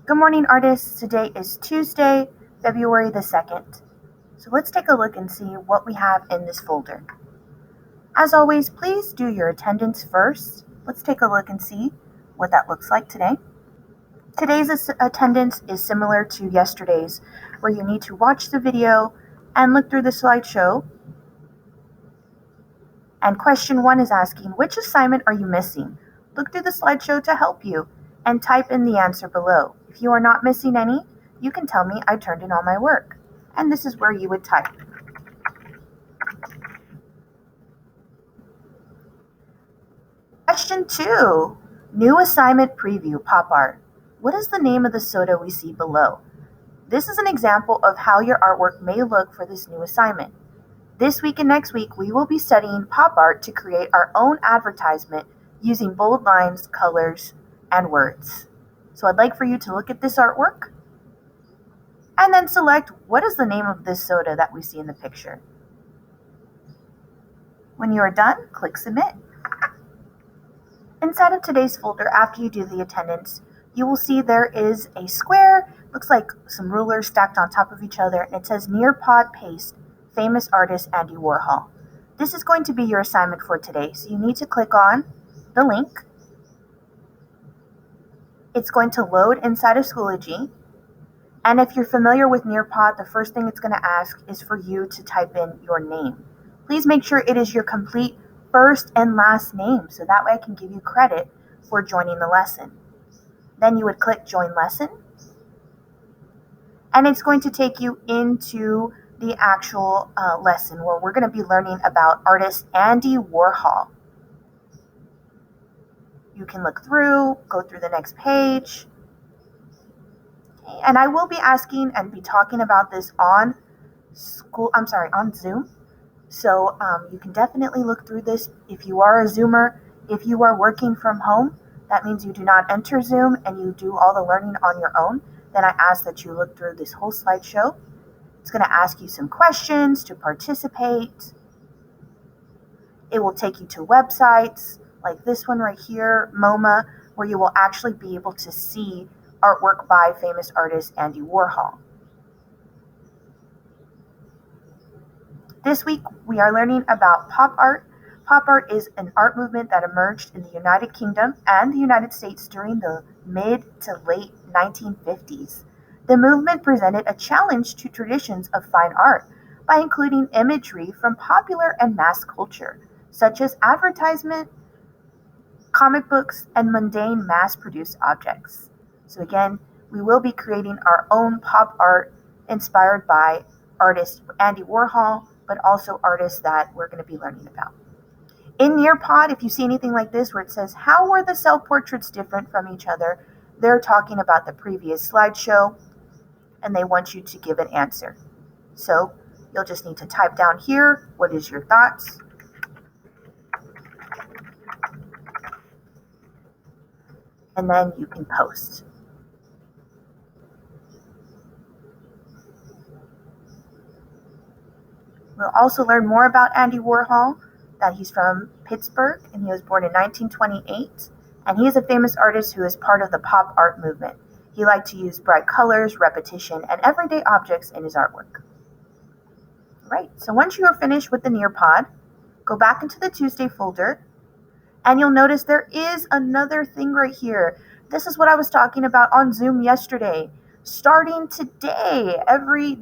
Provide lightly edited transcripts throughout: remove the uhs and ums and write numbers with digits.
Good morning, artists. Today is Tuesday, February the 2nd. So let's take a look and see what we have in this folder. As always, please do your attendance first. Let's take a look and see what that looks like today. Today's attendance is similar to yesterday's, where you need to watch the video and look through the slideshow. And question 1 is asking, which assignment are you missing? Look through the slideshow to help you and type in the answer below. If you are not missing any, you can tell me I turned in all my work. And this is where you would type. Question 2, new assignment preview, pop art. What is the name of the soda we see below? This is an example of how your artwork may look for this new assignment. This week and next week, we will be studying pop art to create our own advertisement using bold lines, colors, and words. So I'd like for you to look at this artwork and then select what is the name of this soda that we see in the picture. When you are done, click Submit. Inside of today's folder, after you do the attendance, you will see there is a square, looks like some rulers stacked on top of each other, and it says Nearpod Paste, famous artist Andy Warhol. This is going to be your assignment for today, so you need to click on the link. It's going to load inside of Schoology, and if you're familiar with Nearpod, the first thing it's going to ask is for you to type in your name. Please make sure it is your complete first and last name, so that way I can give you credit for joining the lesson. Then you would click Join Lesson, and it's going to take you into the actual lesson where we're going to be learning about artist Andy Warhol. You can look through, go through the next page, and I will be asking and be talking about this on Zoom. So you can definitely look through this. If you are a Zoomer, if you are working from home, that means you do not enter Zoom and you do all the learning on your own. Then I ask that you look through this whole slideshow. It's going to ask you some questions to participate. It will take you to websites like this one right here, MoMA, where you will actually be able to see artwork by famous artist Andy Warhol. This week, we are learning about pop art. Pop art is an art movement that emerged in the United Kingdom and the United States during the mid to late 1950s. The movement presented a challenge to traditions of fine art by including imagery from popular and mass culture, such as advertisement, comic books, and mundane mass-produced objects. So again, we will be creating our own pop art inspired by artist Andy Warhol, but also artists that we're going to be learning about. In Nearpod, if you see anything like this where it says, how were the self-portraits different from each other? They're talking about the previous slideshow, and they want you to give an answer. So you'll just need to type down here, what is your thoughts? And then you can post. We'll also learn more about Andy Warhol, that he's from Pittsburgh and he was born in 1928. And he is a famous artist who is part of the pop art movement. He liked to use bright colors, repetition, and everyday objects in his artwork. Right, so once you are finished with the Nearpod, go back into the Tuesday folder, and you'll notice there is another thing right here. This is what I was talking about on Zoom yesterday. Starting today, every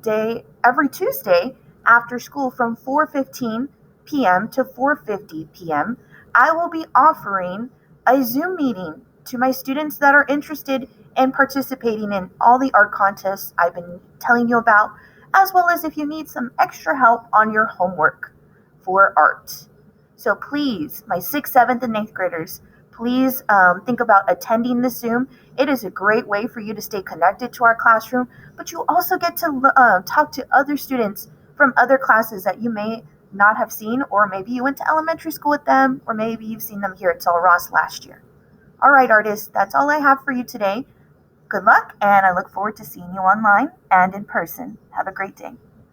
Tuesday after school from 4:15 p.m. to 4:50 p.m., I will be offering a Zoom meeting to my students that are interested in participating in all the art contests I've been telling you about, as well as if you need some extra help on your homework for art. So please, my 6th, 7th, and 8th graders, please think about attending the Zoom. It is a great way for you to stay connected to our classroom, but you also get to talk to other students from other classes that you may not have seen, or maybe you went to elementary school with them, or maybe you've seen them here at Sul Ross last year. All right, artists, that's all I have for you today. Good luck, and I look forward to seeing you online and in person. Have a great day.